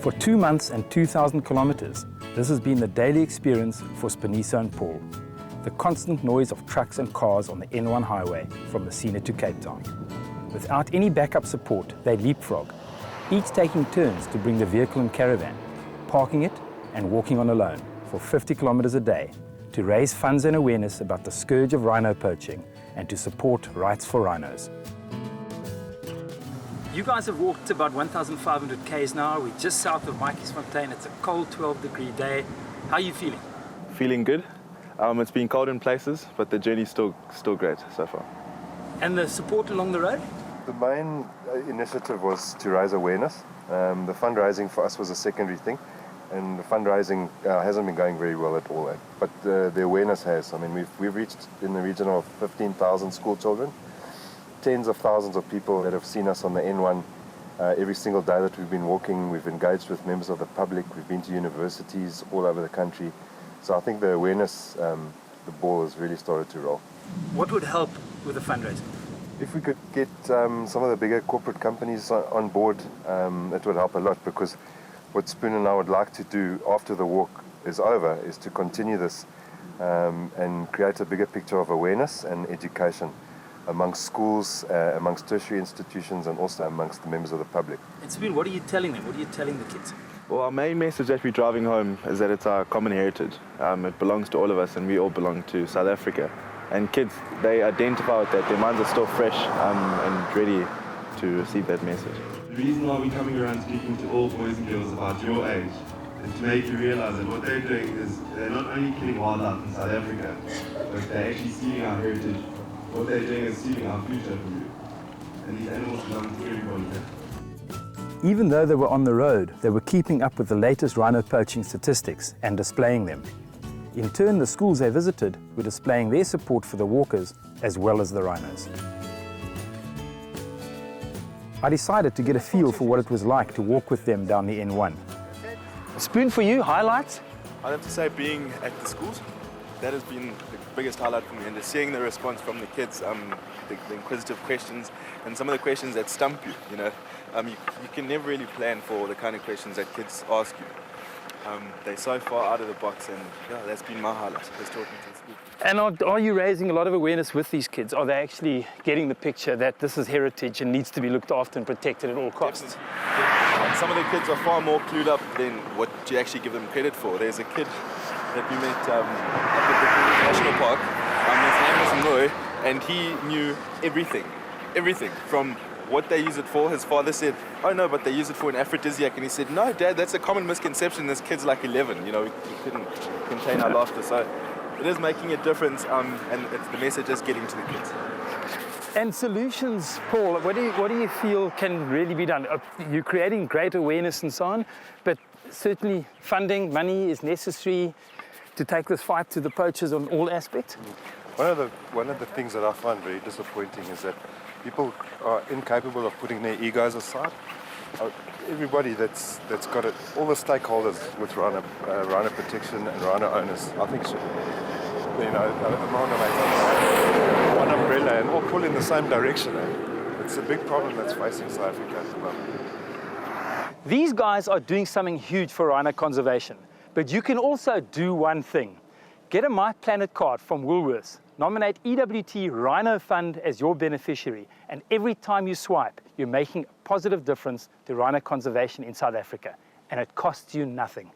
For 2 months and 2,000 kilometers, this has been the daily experience for Spaniso and Paul. The constant noise of trucks and cars on the N1 highway from Messina to Cape Town. Without any backup support, they leapfrog, each taking turns to bring the vehicle and caravan, parking it and walking on alone for 50 kilometers a day to raise funds and awareness about the scourge of rhino poaching and to support rights for rhinos. You guys have walked about 1,500 Ks now. We're just south of Fontaine. It's a cold 12-degree day. How are you feeling? Feeling good. It's been cold in places, but the journey's still great so far. And the support along the road? The main initiative was to raise awareness. The fundraising for us was a secondary thing, and the fundraising hasn't been going very well at all. But the awareness has. I mean, we've reached in the region of 15,000 school children. Tens of thousands of people that have seen us on the N1 every single day that we've been walking. We've engaged with members of the public. We've been to universities all over the country. So I think the awareness, the ball has really started to roll. What would help with the fundraising? If we could get some of the bigger corporate companies on board, it would help a lot, because what Spoon and I would like to do after the walk is over is to continue this and create a bigger picture of awareness and education amongst schools, amongst tertiary institutions, and also amongst the members of the public. And Spoon, what are you telling them? What are you telling the kids? Well, our main message that we're driving home is that it's our common heritage. It belongs to all of us, and we all belong to South Africa. And kids, they identify with that. Their minds are still fresh and ready to receive that message. The reason why we're coming around speaking to all boys and girls about your age is to make you realize that what they're doing is they're not only killing wildlife in South Africa, but they're actually stealing our heritage. What they're doing is stealing our future from you. And these animals belong to everybody here. Even though they were on the road, they were keeping up with the latest rhino poaching statistics and displaying them. In turn, the schools they visited were displaying their support for the walkers as well as the rhinos. I decided to get a feel for what it was like to walk with them down the N1. Spoon, for you, highlights? I'd have to say being at the schools, that has been the biggest highlight for me, and just seeing the response from the kids, the inquisitive questions, and some of the questions that stump you, you know. You can never really plan for the kind of questions that kids ask you. They're so far out of the box, and yeah, that's been my highlight, just talking to the school. And are you raising a lot of awareness with these kids? Are they actually getting the picture that this is heritage and needs to be looked after and protected at all costs? Definitely. Some of the kids are far more clued up than what you actually give them credit for. There's a kid that we met up at the National Park. His name was Ngoy, and he knew everything from what they use it for. His father said, "Oh no, but they use it for an aphrodisiac," and he said, "No, Dad, that's a common misconception. This kid's like 11, you know, we couldn't contain our laughter." So it is making a difference, and the message is getting to the kids. And solutions, Paul, what do you feel can really be done? You're creating great awareness and so on, but certainly funding, money is necessary to take this fight to the poachers on all aspects. One of the things that I find very disappointing is that people are incapable of putting their egos aside. Everybody that's got it, all the stakeholders with rhino protection and rhino owners, I think should, you know, amalgamate one umbrella and all pull in the same direction. It's a big problem that's facing South Africa at the moment. These guys are doing something huge for rhino conservation, but you can also do one thing. Get a My Planet card from Woolworths. Nominate EWT Rhino Fund as your beneficiary, and every time you swipe, you're making a positive difference to rhino conservation in South Africa, and it costs you nothing.